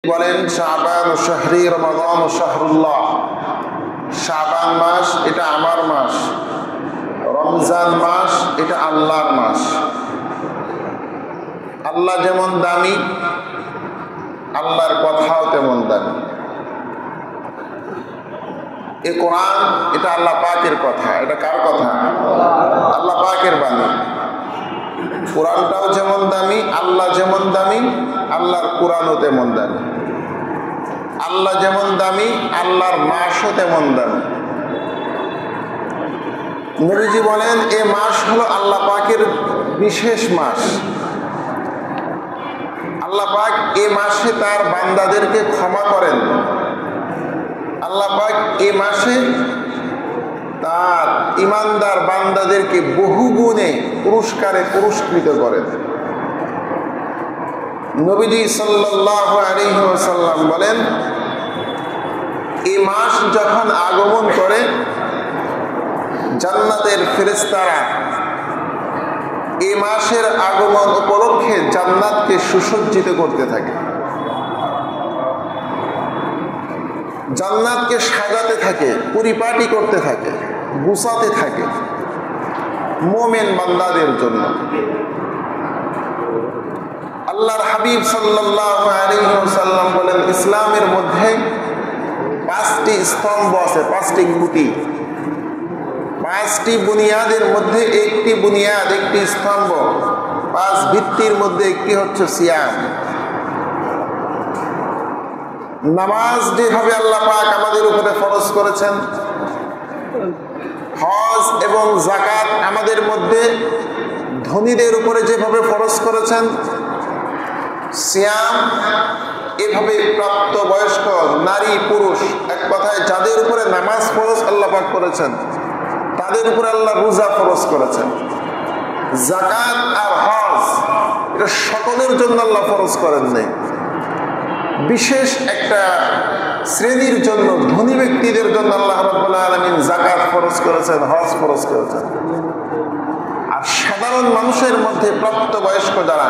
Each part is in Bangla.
বলেন শাবান শাহরি রমাদান শাহরুল্লাহ, শাবান মাস এটা আমার মাস, রমজান মাস এটা আল্লাহর মাস। আল্লাহ যেমন দামি, আল্লাহর কথাও তেমন দামি। এ কোরআন এটা আল্লাহ পাকের কথা। এটা কার কথা? আল্লাহ পাকের বাণী। কোরআনটাও যেমন দামি, আল্লাহ যেমন দামি, আল্লাহর কোরআনও তেমন দামি। আল্লাহ যেমন দামি, আল্লাহর মাসও তেমন দামি। নবীজি বলেন এ মাস হলো আল্লাহ পাকের বিশেষ মাস। আল্লাহ পাক এ মাসে তার বান্দাদেরকে ক্ষমা করেন। আল্লাহ পাক এ মাসে তার ইমানদার বান্দাদেরকে বহু গুণে পুরস্কারে পুরস্কৃত করেন। নবীজি সাল্লাল্লাহু আলাইহি ওয়াসাল্লাম বলেন এই মাস যখন আগমন করে জান্নাতের ফেরেশতারা এই মাসের আগমন উপলক্ষে জান্নাতকে সুসজ্জিত করতে থাকে, জান্নাতকে সাজাতে থাকে, পরিপাটি করতে থাকে, গুছাতে থাকে মুমিন বান্দাদের জন্য। আল্লাহর হাবিব সাল্লাল্লাহু আলাইহি ওয়াসাল্লাম বলেন ইসলামের মধ্যে 5টি স্তম্ভ আছে, 5টি খুঁটি। 5টি বুনিয়াদের মধ্যে একটি বুনিয়াদ, একটি স্তম্ভ, 5 ভিত্তির মধ্যে একটি হচ্ছে সিয়াম। নামাজ যেভাবে আল্লাহ পাক আমাদের উপরে ফরজ করেছেন, হজ এবং যাকাত আমাদের মধ্যে ধনীদের উপরে যেভাবে ফরজ করেছেন, সিয়াম এভাবে প্রাপ্ত বয়স্ক নারী পুরুষ, এক কথায় যাদের উপরে নামাজ ফরজ আল্লাহ পাক করেছেন তাদের উপরে আল্লাহ রোজা ফরজ করেছেন। যাকাত আর হজ এটা সকলের জন্য আল্লাহ ফরজ করেন নাই, বিশেষ একটা শ্রেণীর জন্য ধনী ব্যক্তিদের জন্য আল্লাহ রাব্বুল আলামিন যাকাত ফরজ করেছেন, হজ ফরজ করেছেন। আর সাধারণ মানুষের মধ্যে প্রাপ্তবয়স্ক যারা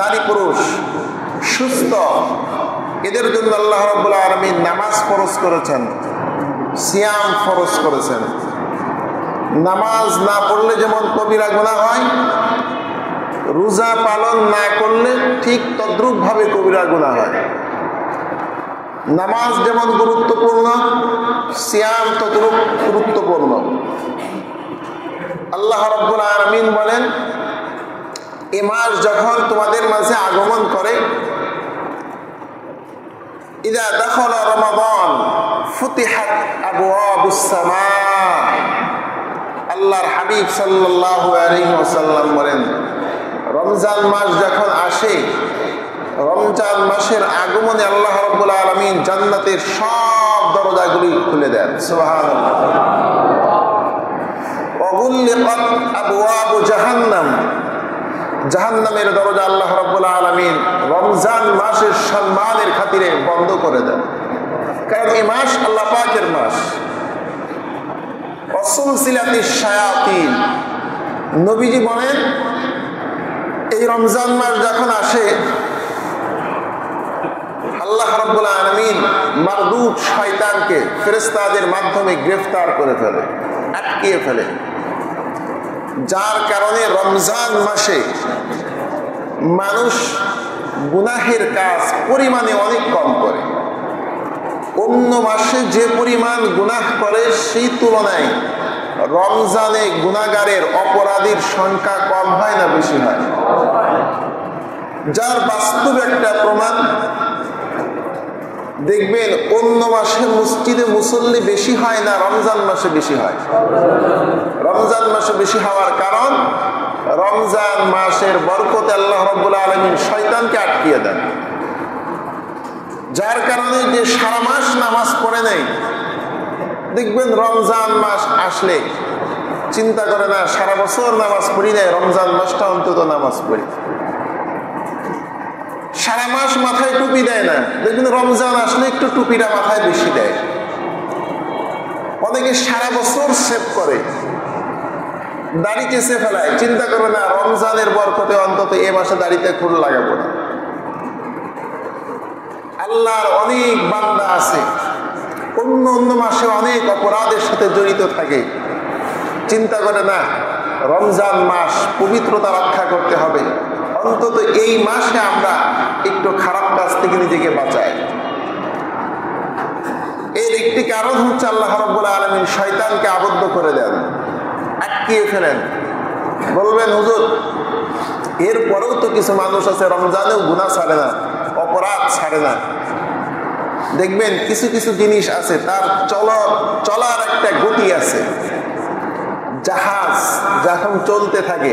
নারী পুরুষ সুস্থ, এদের জন্য আল্লাহ রাব্বুল আলামিন নামাজ ফরজ করেছেন, সিয়াম ফরজ করেছেন। নামাজ না পড়লে যেমন কবিরা গুনাহ হয়, রোজা পালন না করলে ঠিক তদ্রূপ ভাবে কবিরা গুনাহ হয়। নামাজ যেমন গুরুত্বপূর্ণ, সিয়াম তদ্রূপ গুরুত্বপূর্ণ। আল্লাহ রাব্বুল আলামিন বলেন এই মাস যখন তোমাদের মাঝে আগমন করে, ইযা দাখালা রমাদান ফুতিহাত আবওয়াবুস সামা। আল্লাহর হাবিব সাল্লাল্লাহু আলাইহি ওয়াসাল্লাম বলেন রমজান মাস যখন আসে, রমজান মাসের আগমনে আল্লাহ রাব্বুল আলামিন জান্নাতের সব দরজাগুলি খুলে দেন। সুবহানাল্লাহ। ওয়াগুল্লিকাত আবওয়াবু জাহান্নাম, জাহান্নামের দরজা আল্লাহ রাব্বুল আলামিন রমজান মাসের সম্মানের খাতিরে বন্ধ করে দেন, কারণ এই মাস আল্লাহ পাকের মাস। ওয়াসুলসিলাতিশ শায়াতিন, নবীজি বলেন এই রমজান মাস যখন আসে আল্লাহ রাব্বুল আলামিন মারদুদ শয়তানকে ফেরেশতাদের মাধ্যমে গ্রেফতার করে ফেলে, আটকিয়ে ফেলে, যার কারণে রমজান মাসে মানুষ গুনাহের কাজ পরিমাণে অনেক কম করে। অন্য মাসে যে পরিমাণ গুনাহ করে সেই তুলনায় রমজানে গুনাহগারের অপরাধীর সংখ্যা কম হয় না বেশি হয়? যার বাস্তব একটা প্রমাণ দেখবেন অন্য মাসে মসজিদে মুসল্লি বেশি হয় না, রমজান মাসে বেশি হয়। রমজান মাসে বেশি হওয়ার কারণ রমজান মাসের বরকতে আল্লাহ রাব্বুল আলামিন শয়তানকে আটকিয়ে দেন, যার কারণে যে সারা মাস নামাজ পড়ে নেই, দেখবেন রমজান মাস আসলে চিন্তা করে না সারা বছর নামাজ পড়ি নাই, রমজান মাসটা অন্তত নামাজ পড়ি। সারা মাস মাথায় টুপি দেয় না, দেখবেন রমজান আসলে একটু টুপিটা মাথায় বেশি দেয়। অনেকে সারা বছর সেভ করে, দাড়ি চেঁচে ফেলায়, চিন্তা করে না রমজানের বরকতে অন্তত এ মাসে দাড়িতে খুল লাগাবো না। আল্লাহর অনেক বান্দা আছে অন্য অন্য মাসে অনেক অপরাধের সাথে জড়িত থাকে, চিন্তা করে না রমজান মাস পবিত্রতা রক্ষা করতে হবে, অন্তত এই মাসে আমরা একটু খারাপ কাজ থেকে নিজেকে বাঁচাই। এর একটি কারণ হচ্ছে আল্লাহ রাব্বুল আলামিন শয়তানকে আবদ্ধ করে দেন, আটকিয়ে ফেলেন। বলবেন হুজুর এরপরেও তো কিছু মানুষ আছে রমজানেও গুনাহ ছাড়ে না, অপরাধ ছাড়ে না। দেখবেন কিছু কিছু জিনিস আছে তার চলার একটা গতি আছে। জাহাজ যখন চলতে থাকে,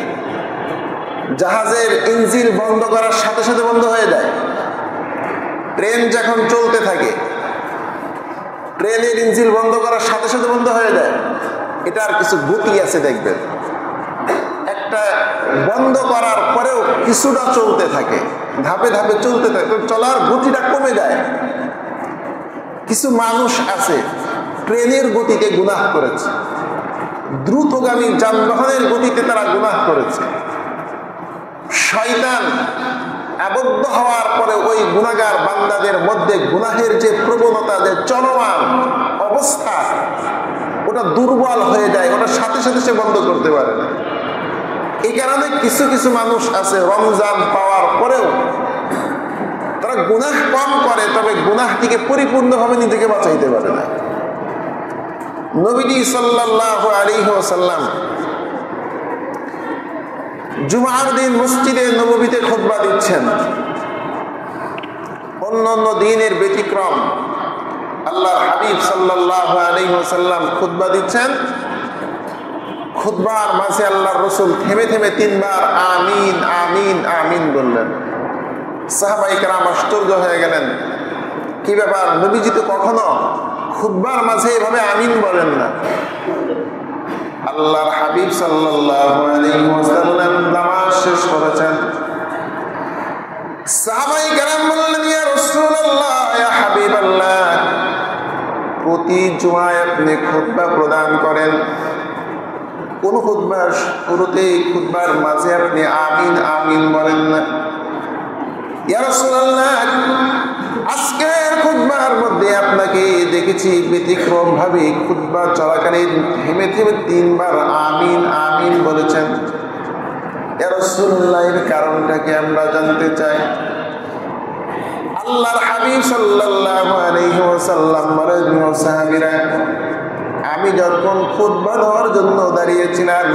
জাহাজের ইঞ্জিন বন্ধ করার সাথে সাথে বন্ধ হয়ে যায়। ট্রেন যখন চলতে থাকে, ট্রেনের ইঞ্জিন বন্ধ করার সাথে সাথে বন্ধ হয়ে যায়। এটার কিছু গতি আছে দেখবেন, একটা বন্ধ করার পরেও কিছুটা চলতে থাকে, ধাপে ধাপে চলতে থাকে, চলার গতিটা কমে যায়। কিছু মানুষ আছে ট্রেনের গতিতে গুনাহ করেছে, দ্রুতগামী যানবাহনের গতিতে তারা গুনাহ করেছে। শয়তান আবদ্ধ হওয়ার পরে ওই গুনাহগার বান্দাদের মধ্যে গুনাহের যে প্রবণতা, যে চলমান অবস্থা, ওটা দুর্বল হয়ে যায়, ওটার সাথে সাথে সে বন্ধ করতে পারে না। এই কারণে কিছু কিছু মানুষ আছে রমজান পাওয়ার পরেও তারা গুনাহ কম করে, তবে গুনাহ থেকে পরিপূর্ণভাবে নিজেকে বাঁচাইতে পারে না। নবীজি সাল্লাল্লাহু আলাইহি ওয়াসাল্লাম জুমার দিন মসজিদে নববীতে খুতবা দিচ্ছেন। অন্যান্য দিনের ব্যতিক্রম, আল্লাহর হাবিব সাল্লাল্লাহু আলাইহি ওয়াসাল্লাম খুতবা দিচ্ছেন। খুতবার মাঝে আল্লাহর রাসূল থেমে থেমে 3 বার আমিন আমিন আমিন বললেন। সাহাবায়ে কেরাম আশ্চর্য হয়ে গেলেন, কি ব্যাপার, নবীজি তো কখনো খুতবার মাঝে এভাবে আমিন বলেন না। আল্লাহর হাবিব সাল্লাল্লাহু আলাইহি ওয়াসাল্লাম নামাজ শেষ করেছেন। সাহাবায়ে কেরাম বললেন, ইয়া রাসূলুল্লাহ, ইয়া হাবিবাল্লাহ, প্রতি জুমায় আপনি খুতবা প্রদান করেন, কোন খুতবার শুরুতে খুতবার মাঝে আপনি আমিন আমিন বলেন না। ইয়া রাসূলুল্লাহ, আজকের খুতবার মধ্যে আপনাকে দেখেছি ব্যতিক্রম ভাবে খুতবা চলাকালীন থেমে থেমে 3 বার আমিন আমিন বলেছেন। ইয়া রাসূলুল্লাহ, এর কারণটা কি আমরা জানতে চাই। আল্লাহর হাবিব সাল্লাল্লাহু আলাইহি ওয়াসাল্লাম বলেন, সাহাবীরা, আমি যখন খুতবা দেওয়ার জন্য দাঁড়িয়েছিলাম,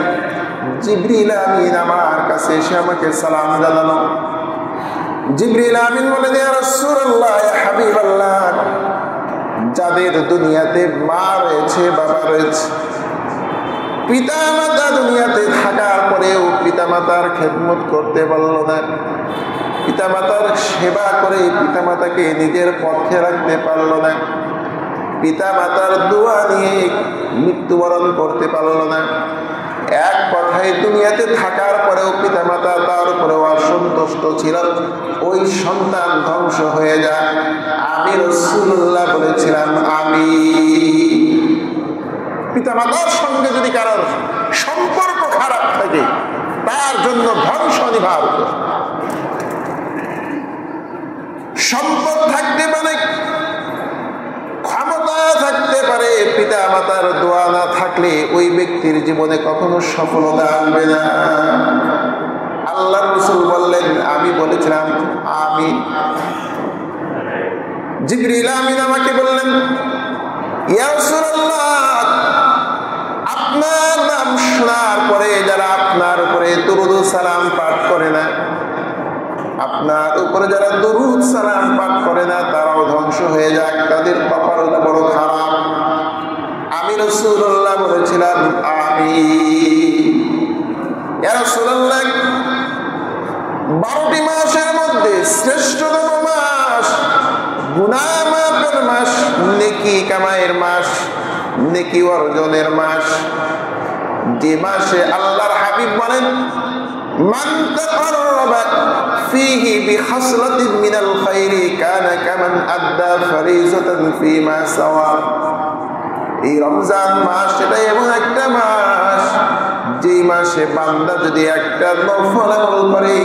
জিবরিল আমিন আমার কাছে এসে আমাকে সালাম জানালো। জিবরিল আমিন বলেন, ইয়া রাসূলুল্লাহ, ইয়া হাবিবাল্লাহ, যাদের দুনিয়াতে মা রয়েছে, বাবা রয়েছে, পিতা মাতা দুনিয়াতে থাকার পরেও পিতা মাতার খেদমত করতে পারল না, পিতা মাতার সেবা করে পিতা মাতাকে নিজের পক্ষে রাখতে পারল না, পিতা মাতার দোয়া নিয়ে মৃত্যুবরণ করতে পারল না, এক কথায় দুনিয়াতে থাকার পরেও পিতা মাতা তার উপরেও অসন্তুষ্ট ছিল, ওই সন্তান ধ্বংস হয়ে যায়। আমি রাসূলুল্লাহ বলেছিলাম আমি। পিতা মাতার সঙ্গে যদি কারোর সম্পর্ক খারাপ থাকে, তার জন্য ধ্বংস অনিবার্য। সম্পদ থাকতে পারে, ক্ষমতা থাকতে পারে, পিতা মাতার দোয়া না থাকলে ওই ব্যক্তির জীবনে কখনো সফলতা আনবে না। আল্লাহর রাসূল বললেন, আমি বলেছিলাম আমিন। জিবরিল আমিন আমাকে বললেন, ইয়া রাসূলুল্লাহ, আপনার নাম শোনার পরে যারা আপনার উপরে দরুদ ও সালাম পাঠ করে না, আপনার উপরে যারা দরুদ সালাম পাঠ করে না, তারাও ধ্বংস হয়ে যাক, তাদের কপালটা বড় খারাপ। আমি রাসূলুল্লাহ বলেছিলাম আমিন। ইয়া রাসূলুল্লাহ, 12টি মাসের মধ্যে শ্রেষ্ঠতম মাস, গুনাহ মাফের মাস, নেকি কামাইয়ের মাস, নেকি অর্জনের মাস, যে মাসে আল্লাহর হাবিব বলেন, মান তাকাররাবা ফীহি বিখাসলাতিন মিনাল খায়রি কানা কামান আদ্দা ফরিজাতান ফীমা সাওয়া। এই রমজান মাস এটা এমন একটা মাস, যে মাসে বান্দা যদি একটা নফল আমল করে,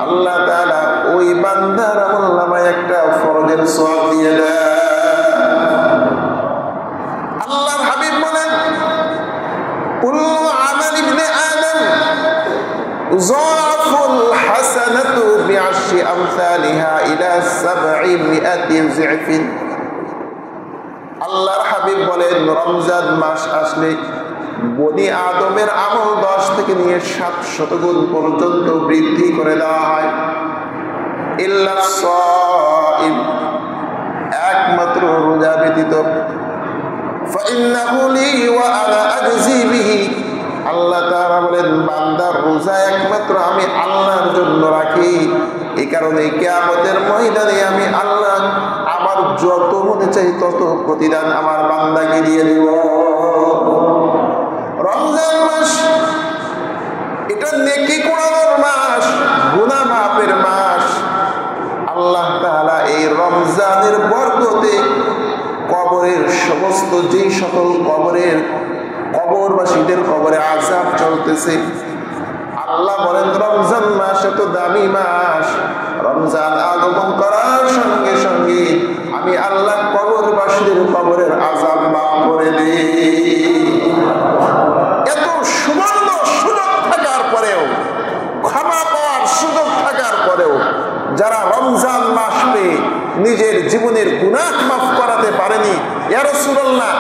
আল্লাহ তাআলা ওই বান্দার আমলনামায় একটা ফরজের সওয়াব দিয়ে দেয়। আল্লাহর হাবিব বলেন কুল্লু আমাল ইবনে আদম যুআফুল হাসানাতু বি'আশরি আমসালিহা ইলা 700 যি'ফিন। আল্লাহর হাবিব বলেন রমজান মাস আসলে বনি আদমের আমল 10 থেকে নিয়ে 700 গুণ পর্যন্ত বৃদ্ধি করে দেওয়া হয়। ইল্লা সাইম, একমাত্র রোজা ব্যতীত। ফাইন্নাহু লি ওয়া আনা আজজি বিহি, আল্লাহ তাআলা বলেন বান্দার রোজা একমাত্র আমি আল্লাহর জন্য রাখি। এই কারণে কিয়ামতের ময়দানে আমি আল্লাহ আমার যত মনে চাই তত প্রতিদান আমার বান্দাকে দিয়ে দিব। রমজান মাস এটা নেকি কুড়ানোর মাস, গুনাহ মাফের মাস। আল্লাহ তাআলা এই রমজানের বরকতে কবরের সমস্ত যেই সকল কবরবাসীদের কবরে আযাব চলতেছে, আল্লাহ বলেন রমজান মাস এত দামি মাস, রমজান আগমন করার সঙ্গে সঙ্গে আমি আল্লাহ কবরবাসীদের কবরের আযাব মাফ করে দিই। এত সুবর্ণ সুযোগ থাকার পরেও, ক্ষমা পাওয়ার সুযোগ থাকার পরেও যারা রমজান মাস পেয়ে নিজের জীবনের গুনাহ মাফ করাতে পারেনি, ইয়া রাসূলুল্লাহ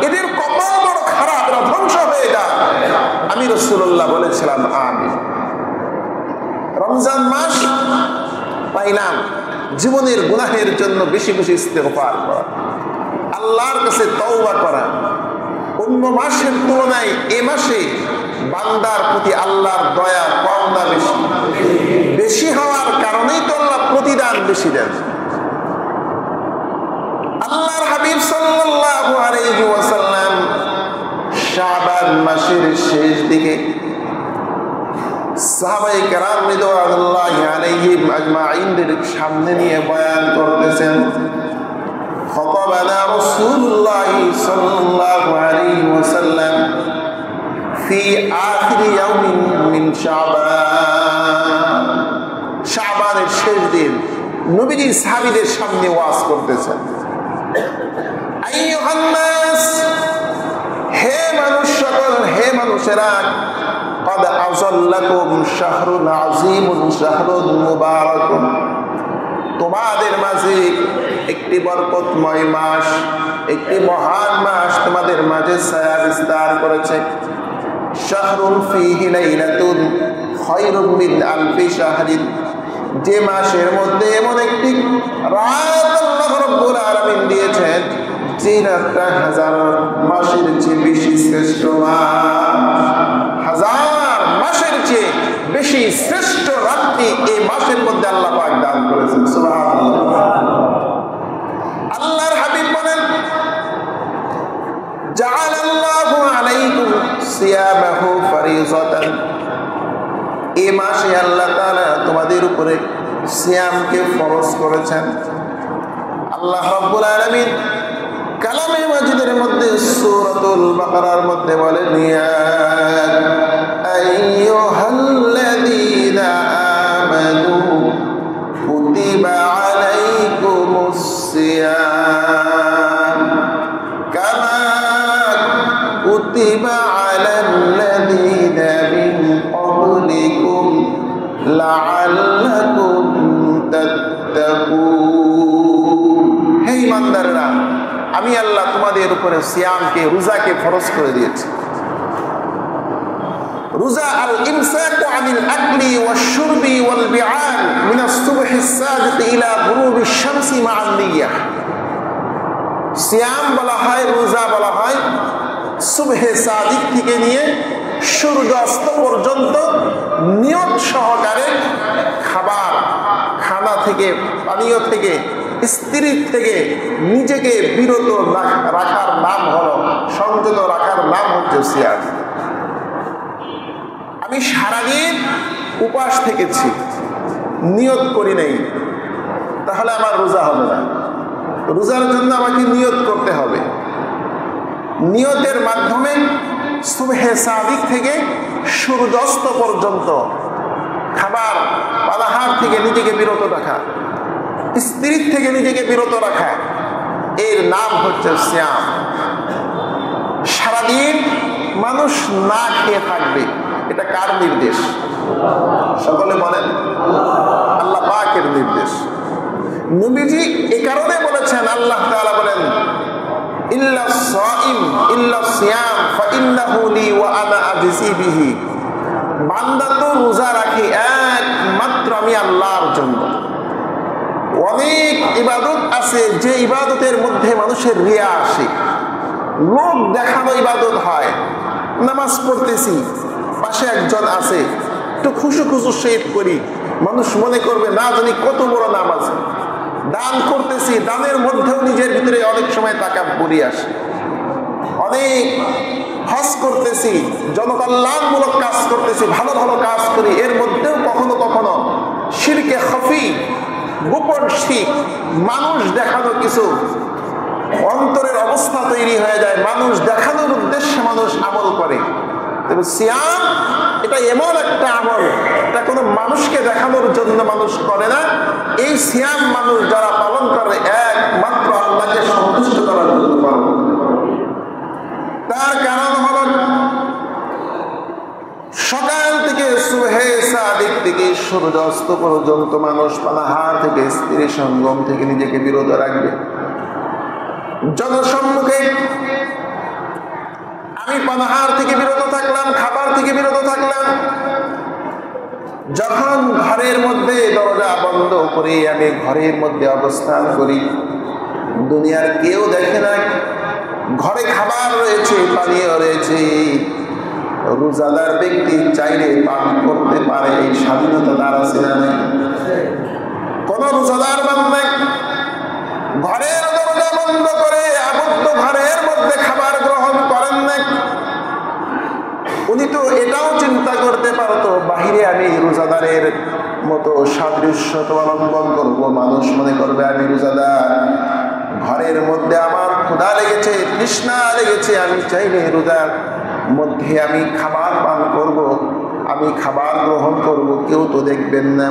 এদের কপাল বড় খারাপ, এরা ধ্বংস হয়ে যায়। আমি রাসূলুল্লাহ বলেছিলাম আমিন। রমজান মাস পাইলাম জীবনের গুনাহের জন্য বেশি বেশি ইস্তেগফার করা, আল্লাহর কাছে তওবা করা। অন্য মাসের তুলনায় এ মাসে বান্দার প্রতি আল্লাহর দয়া কম না বেশি? বেশি হওয়ার কারণেই তো আল্লাহ প্রতিদান বেশি দেন। আল্লাহর হাবিব সাল্লাল্লাহু আলাইহি ওয়াসাল্লাম শাবান মাসের শেষ দিকে সাহাবায়ে কেরাম রিদওয়ানুল্লাহি আলাইহিম আজমাইনদের সামনে নিয়ে বয়ান করতেছেন। খতাবানা রাসূলুল্লাহি সাল্লাল্লাহু আলাইহি ওয়াসাল্লাম ফি আখিরি ইয়াউমিন মিন শাবান। শাবানের শেষ দিন নবীজি সাহাবীদের সামনে ওয়াজ করতেছেন। আইয়ুহান নাস, হে মানুষ সকল, হে মানুষেরা, قد أظلكم شهر عظيم شهر مبارك, তোমাদের মাঝে একটি বরকতময় মাস, একটি মহান মাস তোমাদের মাঝে ছায়া বিস্তার করেছে। শাহরুন ফীহি লাইলাতুন খায়রুম মিন আলফি শাহরিন, যে মাসের মধ্যে এমন একটি রাত আল্লাহ রাব্বুল আলামিন দিয়েছেন যে রাতটা হাজার মাসের চেয়ে বেশি শ্রেষ্ঠ মাস। হাজার মাসের চেয়ে বেশি শ্রেষ্ঠ রাত্রি এই মাসের মধ্যে আল্লাহ পাক দান করেছেন। সুবহানাল্লাহ। আল্লাহর হাবিব বলেন জাআলাল্লাহু আলাইকুম সিয়ামাহু ফরিজাতান, এই মাসে আল্লাহ তাআলা তোমাদের উপরে সিয়ামকে ফরজ করেছেন। আল্লাহ রাব্বুল আলামিন কালামে মাজিদের মধ্যে সূরাতুল বাকারার মধ্যে বলেন ইয়া আইয়ুহাল্লাযীনা আমানু কুতিবা আলাইকুমুস সিয়াম কামা কুতিবা আলাল্লাযীনা মিন ক্বাবলিকুম লাআল্লাকুম তাত্তাকুন। হে ঈমানদাররা, আমি আল্লাহ তোমাদের উপরে সিয়ামকে, রোজাকে ফরজ করে দিয়েছি। রোজা আল ইমসাকু আনিল আকলি ওয়াশ শুরবি ওয়াল বিআন মিন আস-সুবহি আস-সাদিক ইলা গুরুবি আশ-শামসি মা'আন নিয়াহ। সিয়াম বলা হয়, রোজা বলা হয় সুবহে সাদিক থেকে নিয়ে সূর্যাস্ত পর্যন্ত নিয়ত সহকারে খাবার, খানা থেকে, পানীয় থেকে, স্ত্রীর থেকে নিজেকে বিরত রাখার নাম হলো, সংযত রাখার নাম হচ্ছে সিয়াম। আমি সারাদিন উপাস থেকেছি, নিয়ত করি নাই, তাহলে আমার রোজা হবে না। রোজার জন্য আমাকে নিয়ত করতে হবে। নিয়তের মাধ্যমে সুবহে সাদিক থেকে সূর্যাস্ত পর্যন্ত খাবার খাবার পানাহার থেকে নিজেকে বিরত রাখা, স্ত্রীর থেকে নিজেকে বিরত রাখা, এর নাম হচ্ছে সিয়াম। সারাদিন মানুষ না খেয়ে থাকবে, এটা কার নির্দেশ? সকলে বলেন, আল্লাহ পাকের নির্দেশ। নবীজি এই কারণে বলেছেন, আল্লাহ তাআলা বলেন ইল্লা সাইম ইল্লা সিয়াম ফাইন্নাহু লি ওয়া আনা আজজি বিহি। বান্দা তো রোজা রাখে একমাত্র আমি আল্লাহর জন্য। অনেক ইবাদত আছে যে ইবাদতের মধ্যে মানুষের রিয়া আসে, লোক দেখানো ইবাদত হয়। নামাজ পড়তেছি, পাশে একজন আছে, একটু খুশু খুশু শেভ করি, মানুষ মনে করবে না জানি কত বড় নামাজ। দান করতেছি, দানের মধ্যেও নিজের ভিতরে অনেক সময় তাকাব্বুরি আসে। অনেক হজ করতেছি, জনকল্যাণমূলক কাজ করতেছি, ভালো ভালো কাজ করি, এর মধ্যেও কখনো কখনো শিরকে খফি, গোপন শিরক, মানুষ দেখানো কিছু অন্তরের অবস্থা তৈরি হয়ে যায়, মানুষ দেখানোর উদ্দেশ্যে মানুষ আমল করে। তবে সিয়াম এটা এমন একটা আমল, এটা কোনো মানুষকে দেখানোর জন্য মানুষ করে না। এই সিয়াম মানুষ যারা পালন করে একমাত্র আল্লাহকে সন্তুষ্ট করার জন্য পালন করে। তার কারণ হল সকাল থেকে সুবহে সাদিক থেকে সূর্যাস্ত পর্যন্ত মানুষ পানাহার থেকে, স্ত্রী সঙ্গম থেকে নিজেকে বিরত রাখবে। জনসম্মুখে আমি পানাহার থেকে বিরত থাকলাম, খাবার থেকে বিরত থাকলাম। যখন ঘরের মধ্যে দরজা বন্ধ করে আমি ঘরের মধ্যে অবস্থান করি, দুনিয়ার কেউ দেখে না, ঘরে খাবার রয়েছে, পানীয় রয়েছে, রোজাদার ব্যক্তি চাইলে পান করতে পারে, এই স্বাধীনতা তার আছে না নাই? কোন রোজাদার বান্দা ঘরের দরজা বন্ধ করে আবদ্ধ ঘরের মধ্যে খাবার গ্রহণ করেন না। উনি তো এটাও চিন্তা করতে পারতো বাহিরে আমি রোজাদারের মতো সাদৃশ্য অবলম্বন করবো, মানুষ মনে করবে আমি রোজাদার। ঘরের মধ্যে আমার ক্ষুধা লেগেছে, তৃষ্ণা লেগেছে, আমি চাইলে রোজার মধ্যে আমি খাবার পান করব, আমি খাবার গ্রহণ করব, কেউ তো দেখবেন না।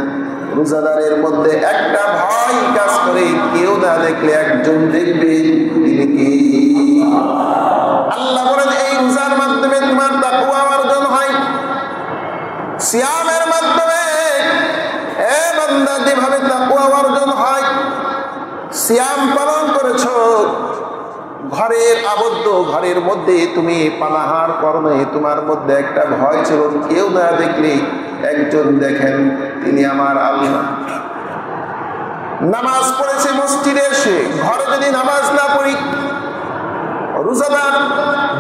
রোজাদারের মধ্যে একটা ভয় কাজ করে, কেউ না দেখলে একজন দেখবে, তিনি কি? আল্লাহ বলেন এই রোজার মাধ্যমে তোমার তাকওয়া অর্জন হয়। সিয়ামের মাধ্যমে এ বান্দা যেভাবে তাকওয়া অর্জন হয়, সিয়াম পালন করেছো, ঘরের আবদ্ধ ঘরের মধ্যে তুমি পানাহার করবে, তোমার মধ্যে একটা ভয় ছিল, কেউ না দেখলে একজন দেখেন, তিনি আমার আল্লাহ। নামাজ পড়েছে মসজিদে এসে, ঘরে যদি নামাজ না পড়ি, রোজাদার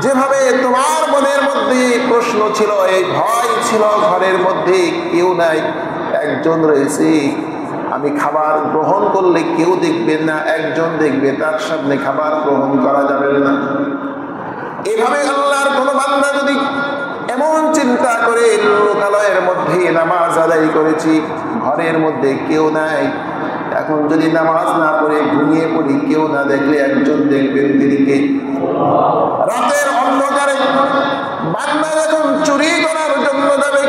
যেভাবে তোমার মনের মধ্যে প্রশ্ন ছিল, এই ভয় ছিল, ঘরের মধ্যে কেউ নাই, একজন রয়েছে, আমি খাবার গ্রহণ করলে কেউ দেখবেন না, একজন দেখবে, তার সামনে খাবার গ্রহণ করা যাবে না। এভাবে আল্লাহর কোন বান্দা যদি এমন চিন্তা করে, লোকালয়ের মধ্যে নামাজ আদায় করেছি, ঘরের মধ্যে কেউ নাই, এখন যদি নামাজ না পড়ে ঘুমিয়ে পড়ি, কেউ না দেখলে একজন দেখবেন, তিনি কে? রাতের অন্ধকারে বান্দা যখন চুরি করার জন্য যাবে,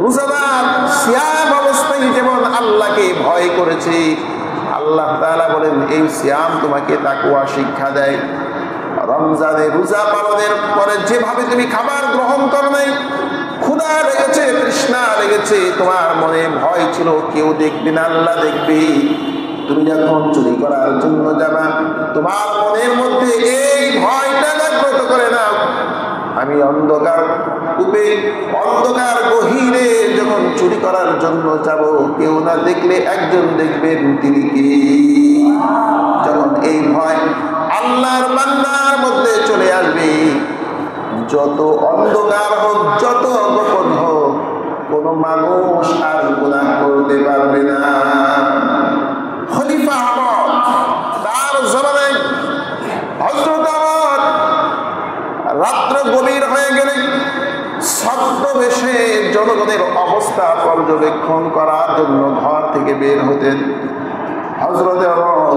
রোজাদার সিয়াম অবস্থায় যেমন আল্লাহকে ভয় করেছে, আল্লাহ তাআলা বলেন এই সিয়াম তোমাকে তাকওয়া শিক্ষা দেয়। রমজানে রোজা পালনের পরে যেভাবে তুমি খাবার গ্রহণ করো নাই, ক্ষুধা লেগেছে, তৃষ্ণা লেগেছে, তোমার মনে ভয় ছিল কেউ দেখবে না, আল্লাহ দেখবে, তুমি যখন চুরি করার জন্য যাবা, তোমার মনের মধ্যে এই ভয়টা জাগ্রত করে নাও, আমি অন্ধকার কূপে, অন্ধকার গহীরে যখন চুরি করার জন্য যাব, কেউ না দেখলে একজন দেখবেন, তিনি কি? যখন এই ভয় আল্লাহর বান্দার মধ্যে চলে আসবে, যত অন্ধকার হোক, যত গোপন হোক, কোন মানুষ আর গুনাহ করতে পারবে না। খলিফা ওমর, তার জমানায় হযরত ওমর রাত্র গভীর হয়ে গেলে ছদ্মবেশে জনগণের অবস্থা পর্যবেক্ষণ করার জন্য ঘর থেকে বের হতেন। হযরত ওমর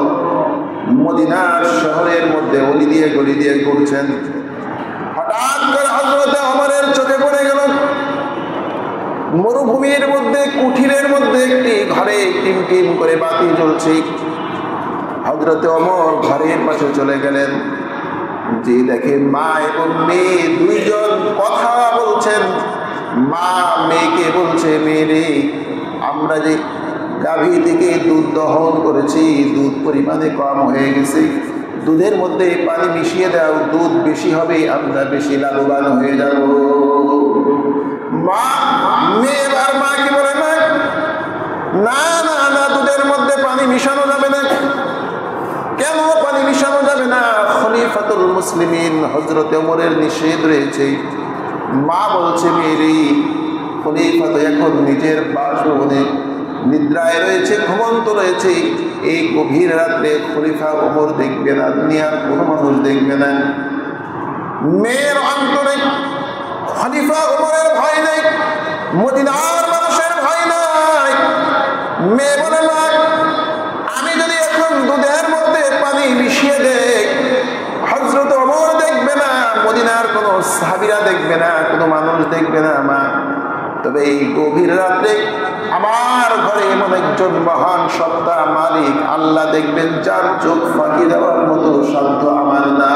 মদিনার শহরের মধ্যে অলি দিয়ে গলি দিয়ে ঘুরছেন। হঠাৎ করে হযরত ওমরের চোখে পড়ে গেল মরুভূমির মধ্যে কুঠিরের মধ্যে একটি ঘরে টিম টিম করে বাতি জ্বলছে। হযরতে ওমর ঘরের পাশে চলে গেলেন, যে দেখেন মা এবং মেয়ে দুইজন কথা বলছেন। মা মেয়েকে বলছে, মেয়ে আমরা যে গাভী থেকে দুধ দহন করেছি, দুধ পরিমাণে কম হয়ে গেছে, দুধের মধ্যে পানি মিশিয়ে দাও, দুধ বেশি হবে, আমরা বেশি লাভবান হয়ে যাব। মা মেয়ে আর মাকে বলে, না না না, দুধের মধ্যে পানি মিশানো যাবে না। কেন পানি মিশানো যাবে না? খলিফাতুল মুসলিমিন হযরতে ওমরের নিষেধ রয়েছে। মা বলছে, মেয়ে খলিফা তো এখন নিজের বাসভবনে নিদ্রায় রয়েছে, ঘুমন্ত রয়েছে, এই গভীর রাত্রে খলিফা ওমর দেখবে না, দুনিয়ার কোনো মানুষ দেখবে না। মেয়ের অন্তরে খলিফা ওমরের ভয় নেই, মদিনার মানুষের ভয় নাই। মেয়ে বলে, না, আমি যদি এখন দুধের মধ্যে পানি মিশিয়ে দেই, হযরত ওমর দেখবে না, মদিনার কোনো সাহাবীরা দেখবে না, কোনো মানুষ দেখবে না মা। তবে এই গভীর রাতে আমার ঘরে এমন একজন মহান সত্তা মালিক আল্লাহ দেখবেন, যার চোখ ফাঁকি দেওয়ার মতো সাধ্য আমার না।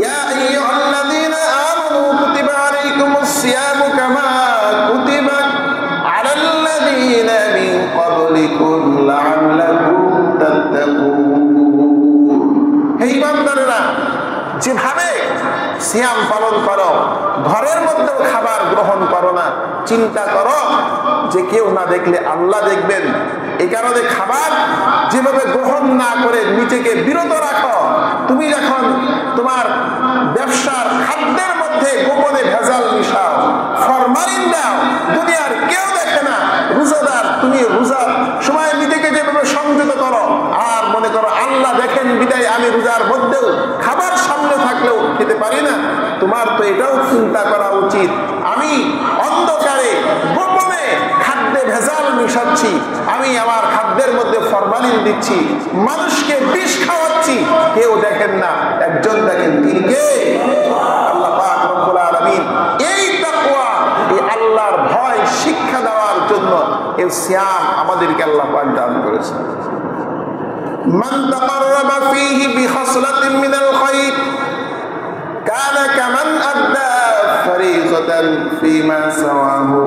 ইয়া আইয়ুহাল্লাযীনা আমানু কুতিবা আলাইকুমুস সিয়ামু কামা কুতিবা আলাল্লাযীনা মিন ক্বাবলিকুম লাআল্লাকুম তাত্তাকুন। হে ঈমানদারেরা, যেভাবে সিয়াম পালন করো, ঘরের মধ্যেও খাবার গ্রহণ করো না, চিন্তা করো যে কেউ না দেখলে আল্লাহ দেখবেন। এই কারণে খাবার যেভাবে গ্রহণ না করে নিজেকে বিরত রাখো। তুমি যখন তোমার ব্যবসার খাদ্যের মধ্যে গোপনে ভেজাল মিশাও, ফরমালিন দাও, দুনিয়ার কেউ দেখে না, রোজাদার তুমি রোজার সময় নিজেকে যেভাবে সংযত করো, আর মনে করো আল্লাহ দেখেন বিদায় আমি রোজার মধ্যেও খাবার সামনে থাকলেও খেতে পারি না। তোমার তো এটাও চিন্তা করা উচিত, আমি অন্ধকারে গোপনে খাদ্যে ভেজাল মিশাচ্ছি, আমি আমার খাদ্যের মধ্যে ফরমালিন দিচ্ছি, মানুষকে বিষ খাওয়াচ্ছি, কেউ দেখেন না, একজন দেখেন, তিনি কে? আল্লাহ পাক রব্বুল আলামিন। এই তাকওয়া, এই আল্লাহর ভয় শিক্ষা দেওয়ার জন্য এই সিয়াম আমাদেরকে আল্লাহ পাক দান করেছেন। মান তাকাররাবা ফীহি বিখাসলাতিন মিনাল খায়র কানা কামান আদ্দা ফরিযাতান ফীমা সাওয়াহু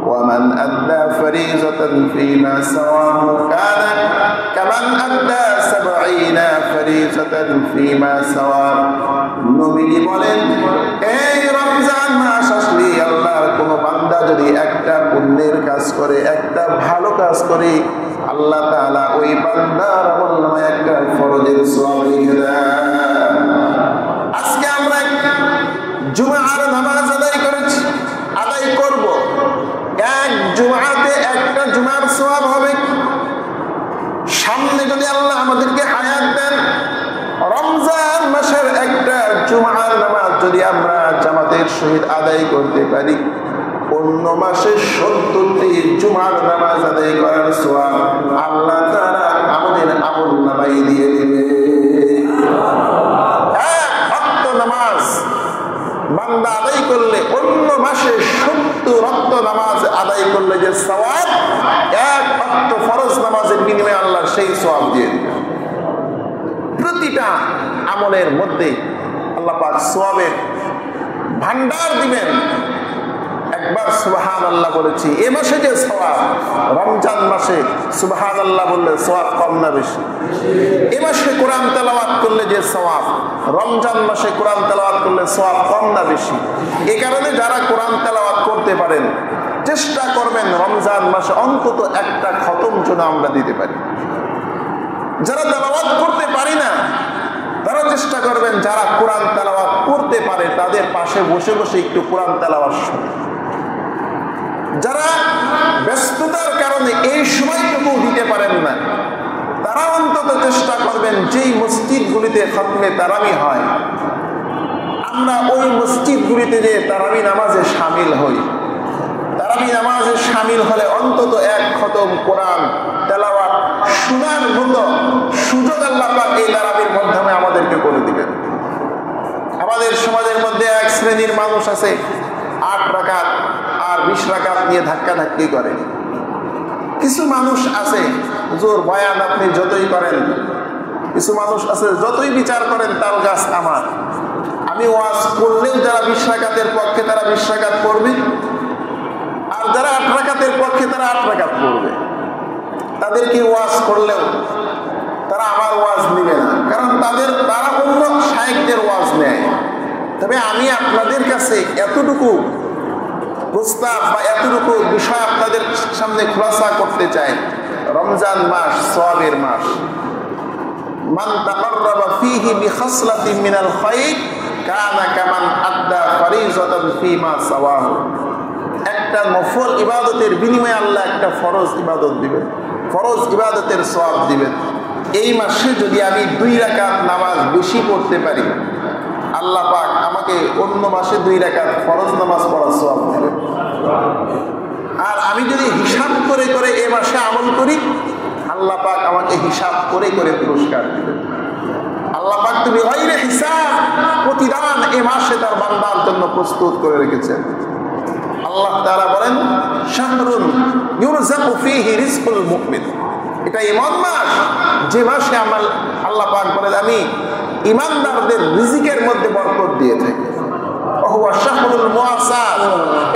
ওয়া মান আদ্দা ফরিযাতান ফীমা সাওয়াহু কানা কামান আদ্দা 70 ফরিযাতান ফীমা সাওয়া। নবী বলেন, এই রমজান মাস আসলে আল্লাহর কোন বান্দা যদি একটা পুণ্যের কাজ করে, একটা ভালো কাজ করে, আল্লাহ তাআলা ওই বান্দার আমল নামায় একটা ফরজের সওয়াব লিখে দেন। আজকে আমরা জুমার নামাজ আদায় করেছি, আদায় করব, এক জুমাতে একটা জুমার সওয়াব হবে। সামনে যদি আল্লাহ আমাদেরকে হায়াত দেন, রমজান মাসের একটা জুমার নামাজ যদি আমরা জামাতের সহিত আদায় করতে পারি, অন্য মাসে 70টি জুমার নামাজ আদায় করার সওয়াব আল্লাহ তাআলা আমাদের আমল নামায় দিয়ে দিবে। এক ওয়াক্ত নামাজ বান্দা আদায় করলে, অন্য মাসে 70 ওয়াক্ত নামাজ আদায় করলে যে সওয়াব, এক ওয়াক্ত ফরজ নামাজের বিনিময়ে আল্লাহ সেই সওয়াব দিয়ে দিবেন। প্রতিটা আমলের মধ্যে আল্লাহ পাক সওয়াবের ভান্ডার দিবেন। একবার সুবহানাল্লাহ বলেছি, এই মাসে যে সওয়াব, রমজান মাসে সুবহানাল্লাহ বললে সওয়াব কম না বেশি? এই মাসে কোরআন তেলাওয়াত করলে যে সওয়াব, রমজান মাসে কোরআন তেলাওয়াত করলে সওয়াব কম না বেশি? এই কারণে যারা কোরআন তেলাওয়াত করতে পারেন, চেষ্টা করবেন রমজান মাসে অন্তত একটা খতম যেন আমরা দিতে পারি। যারা তেলাওয়াত করতে পারি না, তারা চেষ্টা করবেন যারা কোরআন তেলাওয়াত করতে পারে তাদের পাশে বসে বসে একটু কোরআন তেলাওয়াত শুনে। যারা ব্যস্ততার কারণে এই সময়টুকু দিতে পারেন না, তারা অন্তত চেষ্টা করবেন যেই মসজিদগুলিতে খতমে তারাবি হয়, আমরা ওই মসজিদগুলিতে যে তারাবি নামাজে শামিল হই। তারাবি নামাজে শামিল হলে অন্তত এক খতম কোরআন তেলাওয়াত শোনার মতো সুযোগ আল্লাহ পাক এই তারাবির মাধ্যমে আমাদেরকে করে দিবেন। আমাদের সমাজের মধ্যে এক শ্রেণীর মানুষ আছে, 8 রাকাত 20 রাকাত নিয়ে ধাক্কাধাক্কি করে। কিছু মানুষ আছে হুজুর বয়ান আপনি যতই করেন, কিছু মানুষ আছে যতই বিচার করেন তাল গাছ আমার, আমি ওয়াজ করলেও যারা 20 রাকাতের পক্ষে তারা 20 রাকাত পড়বে, আর যারা 8 রাকাতের পক্ষে তারা 8 রাকাত পড়বে। তাদেরকে ওয়াজ করলেও তারা আমার ওয়াজ নিবে না, কারণ তারা অন্য শায়েখদের ওয়াজ নেয়। তবে আমি আপনাদের কাছে এতটুকু প্রস্তাব বা এতটুকু বিষয় আপনাদের সামনে খুলাসা করতে চাই। রমজান মাস সওয়াবের মাস। মান তাকাররাবা ফীহি বিখাসলাতিন মিনাল খায়র কানা কামান আদ্দা ফরিজাতান ফীমা সাওয়াহু। একটা নফল ইবাদতের বিনিময়ে আল্লাহ একটা ফরজ ইবাদত দিবেন, ফরজ ইবাদতের সওয়াব দিবেন। এই মাসে যদি আমি 2 রাকাত নামাজ বেশি পড়তে পারি, আল্লাহ পাক আমাকে অন্য মাসে 2 রাকাত ফরজ নামাজ পড়ার সওয়াব দিবেন। আর আমি যদি হিসাব করে করে এই মাসে আমল করি, আল্লাহ পাক আমাকে হিসাব করে করে পুরস্কার দিবেন। আল্লাহ পাক তুমি গায়রে হিসাব প্রতিদান এই মাসে তার বান্দার জন্য প্রস্তুত করে রেখেছেন। আল্লাহ তাআলা বলেন শাহরুন ইউরযাকু ফীহি রিজকুল মুমিন। এটা এমন মাস যে মাসে আল্লাহ পাক বলেন আমি ইমানদারদের রিজিকের মধ্যে বরকত দিয়ে থাকি। ওহুয়া শাহরুল মুআসার,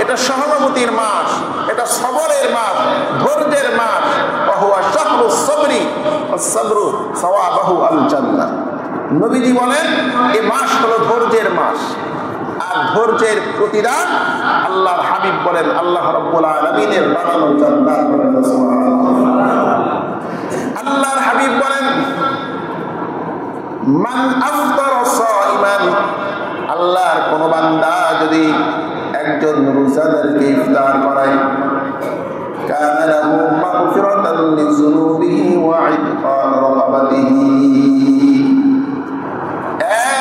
এটা সহানুভূতির মাস, এটা সবরের মাস, ধৈর্যের মাস। ওহুয়া শাহরুস সবরি ওয়াস সাবরু সাওয়াবাহু আল জান্নাহ। নবীজি বলেন এই মাস হলো ধৈর্যের মাস, আর ধৈর্যের প্রতিদান আল্লাহর হাবিব বলেন আল্লাহ রাব্বুল আলামিনের বানানো জান্নাত। আল্লাহর হাবিব বলেন মান আফতারা সাইমান, আল্লাহর কোন বান্দা যদি একজন রোজাদারকে ইফতার করায়, কানা লাহু মাগফিরাতান লিযুনুবিহি ওয়া ইতকান রাকাবাতিহি।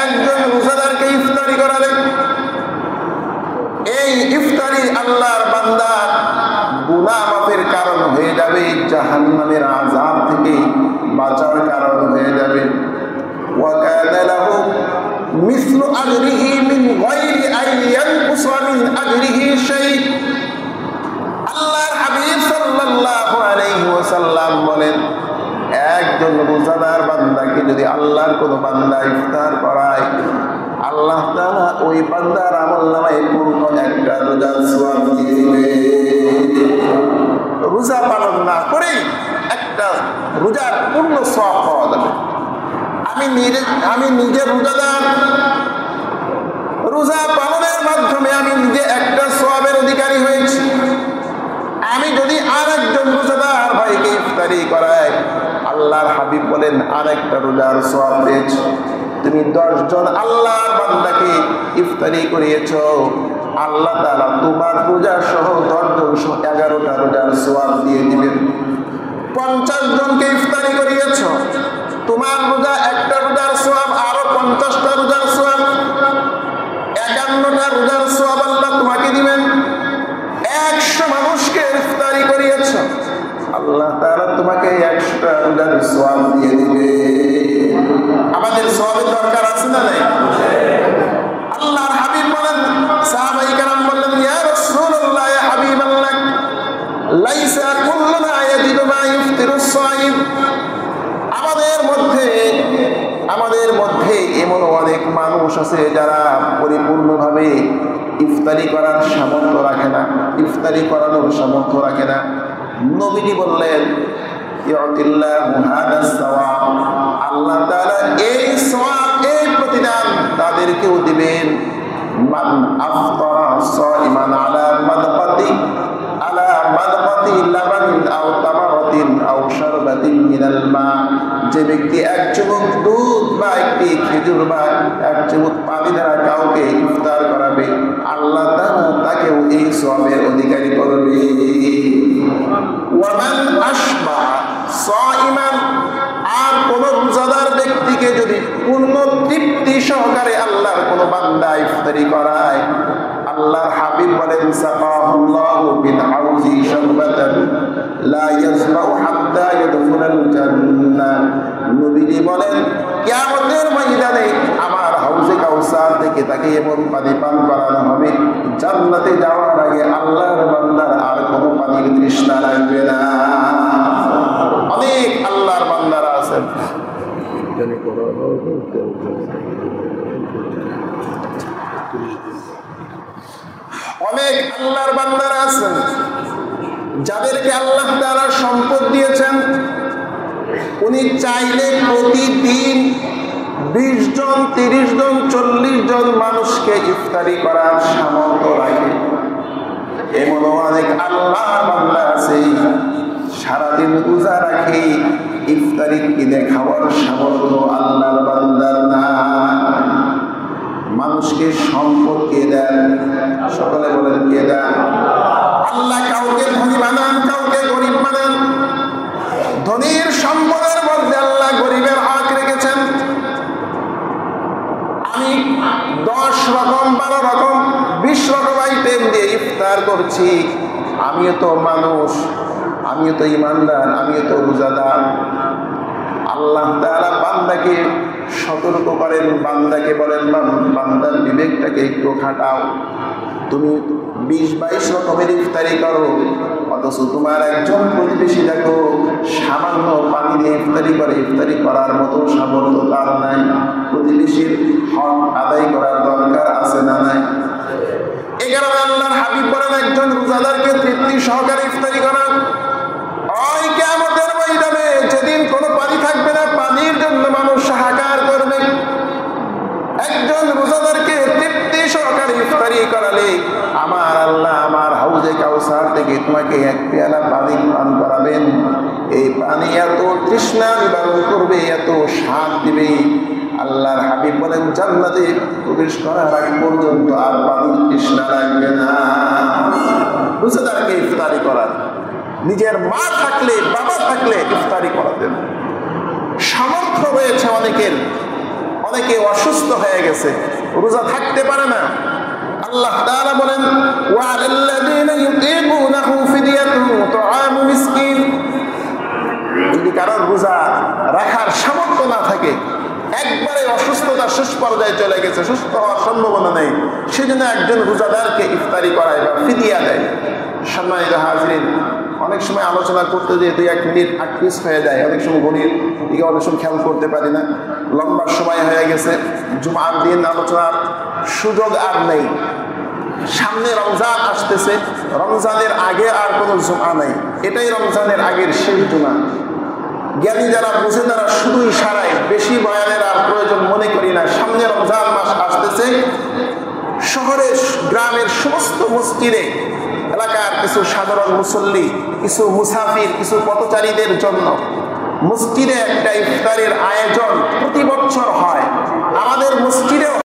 একজন রোজাদারকে ইফতারি করালে এই ইফতারি আল্লাহর বান্দার গুনাহ মাফের কারণ হয়ে যাবে, জাহান্নামের আযাব থেকে বাঁচার কারণ হয়ে যাবে। ওয়া কানা লাহু মিসলু আজরিহি মিন গায়রি আন ইয়ানকুসা মিন আজরিহি শাই। আল্লাহর হাবিব সাল্লাল্লাহু আলাইহি ওয়াসাল্লাম বলেন একজন রোজাদার বান্দাকে যদি আল্লাহর কোন বান্দা ইফতার করায়, আল্লাহ তাআলা ওই বান্দার আমলনামায় পূর্ণ একটা রোজার সওয়াব দিয়ে দিবে। রোজা পালন না করে একটা রোজার পূর্ণ সওয়াব পাওয়া যাবে। আমি নিজে রোজাদার, রোজা পালনের মাধ্যমে আমি নিজে একটা সওয়াবের অধিকারী হয়েছি। আমি যদি আর একজন রোজাদার ভাইকে ইফতারি করাই, আল্লাহর হাবিব বলেন আর একটা রোজার সওয়াব পেয়েছো। তুমি 10 জন আল্লাহর বান্দাকে ইফতারি করিয়েছ, আল্লাহ তাআলা তোমার রোজা সহ 10 জন সহ 11টা রোজার সওয়াব দিয়ে দিবেন। 50 জনকে ইফতারি করিয়েছ, তোমার রোজা একটা রোজার সওয়াব, আরো 50টা রোজার সওয়াব, 51টা রোজার সওয়াব আল্লাহ তোমাকে দিবেন। 100 মানুষকে ইফতারি করিয়েছ, আল্লাহ তাআলা তোমাকে 100টা রোজার সওয়াব দিয়ে দিবে। আমাদের সওয়াবের দরকার আছে না নাই? আল্লাহর হাবিব বলেন, সাহাবায়ে কেরাম বললেন ইয়া রাসূলুল্লাহ ইয়া হাবিবাল্লাহ লাইসা কুল্লুনা ইয়াজিদু মা ইফতিরুস সাইম। আমাদের মধ্যে এমন অনেক মানুষ আছে যারা পরিপূর্ণভাবে ইফতারি করার সামর্থ্য রাখে না, ইফতারি করানোর সামর্থ্য রাখে না। নবীজি বললেন আল্লাহ তাআলা এই সওয়াব, এই প্রতিদান তাদেরকেও দিবেন। মান আফতারা সাইমান আলা মাদকাতি লাবানিন আও তামারাতিন আও শারবাতিন মিনাল মা। যে ব্যক্তি এক চুমুক দুধ বা একটি খেজুর বা এক চুমুক পানি দ্বারা কাউকে ইফতার করাবে, আল্লাহ তাআলা তাকেও এই সওয়াবের অধিকারী করবে। ওয়ামান আশবা সাইমান, আর কোন রোজাদার ব্যক্তিকে যদি পূর্ণ তৃপ্তি সহকারে আল্লাহর কোন বান্দা ইফতারি করায়, আল্লাহর হাবিব বলেন সাকাহুল্লাহু বিল হাউজি শারবাতান লা ইয়াজমাউ হাত্তা ইয়াদখুলাল জান্নাহ। নবীজি বলেন কিয়ামতের ময়দানে আমার হাউজে কাউসার থেকে তাকে এমন পানি পান করানো হবে জান্নাতে যাওয়ার আগে আল্লাহর বান্দার আর কোনো পানির তৃষ্ণা লাগবে না। অনেক আল্লাহর বান্দারা আছেন, অনেক আল্লাহর বান্দারা আছেন যাদেরকে আল্লাহ তাআলা সম্পদ দিয়েছেন, উনি চাইলে প্রতিদিন 20 জন 30 জন 40 জন মানুষকে ইফতারি করার সামর্থ্য রাখে। এমনও অনেক আল্লাহর বান্দা আছে সারাদিন রোজা রাখে, ইফতারি কিনে খাওয়ার সামর্থ্য আল্লাহর বান্দার না। মানুষকে সম্পদ কে দেন? সকলে বলেন কে দেন? আল্লাহ কাউকে ধনী বানান, কাউকে গরিব বানান। ধনীর সম্পদের মধ্যে আল্লাহ গরিবের হক রেখেছেন। আমি 10 রকম 12 রকম 20 রকম আইটেম দিয়ে ইফতার করছি, আমিও তো মানুষ, আমিও তো ইমানদার, আমিও তো রোজাদার। আল্লাহ তাআলা বান্দাকে সতর্ক করেন, বান্দাকে বলেন বান্দার বিবেকটাকে একটু খাটাও। তুমি 20-22 রকমের ইফতারি করো, অথচ তোমার একজন প্রতিবেশী দেখো সামান্য পানি দিয়ে ইফতারি করে, ইফতারি করার মতো সামর্থ্য তার নাই। প্রতিবেশীর হক আদায় করার দরকার আছে না নাই? এই কারণে আল্লাহর হাবিব বলেন একজন রোজাদারকে তৃপ্তি সহকারে ইফতারি করা। ওই কিয়ামতের ময়দানে যেদিন কোনো পানি থাকবে না, পানির জন্য মানুষ হাহাকার করবে, একজন রোজাদারকে তৃপ্তি সহকারে ইফতারি করালে আমার আল্লাহ আমার হাউজে কাউসার থেকে তোমাকে 1 পেয়ালা পানি পান করাবেন। এই পানি এত তৃষ্ণা নিবারণ করবে, এত স্বাদ দিবে, আল্লাহর হাবিব বলেন জান্নাতে প্রবেশ করার আগ পর্যন্ত আর পানির তৃষ্ণা লাগবে না। রোজাদারকে ইফতারি করার, নিজের মা থাকলে বাবা থাকলে ইফতারি করাতেন। সামর্থ্য রয়েছে অনেকের, অনেকে অসুস্থ হয়ে গেছে, রোজা থাকতে পারে না। আল্লাহ তাআলা বলেন ওয়ালাল্লাযীনা ইউতীকুনাহু ফিদিয়াতুন তুআমু মিসকিন। যদি কারোর রোজা রাখার সামর্থ্য না থাকে, একবারে অসুস্থতা শেষ পর্যায়ে চলে গেছে, সুস্থ হওয়ার সম্ভাবনা নেই, সেজন্য একজন রোজাদারকে ইফতারি করায় বা ফিদিয়া দেয়। সম্মানিত হাজিরিন, অনেক সময় আলোচনা করতে যে 2-1 মিনিট আটপিস হয়ে যায়, অনেক সময় গণিত দিকে অনেক সময় খেয়াল করতে পারি না, লম্বা সময় হয়ে গেছে, জুমার দিন আলোচনার সুযোগ আর নেই। সামনে রমজান আসতেছে, রমজানের আগে আর কোনো জুমা নেই, এটাই রমজানের আগের শেষ জুমা। জ্ঞানী যারা বুঝে তারা শুধু ইশারায়, বেশি বয়ানের আর প্রয়োজন মনে করি না। সামনে রমজান মাস আসতেছে, শহরের গ্রামের সমস্ত মসজিদে এলাকার কিছু সাধারণ মুসল্লি, কিছু মুসাফির, কিছু পথচারীদের জন্য মসজিদে একটা ইফতারি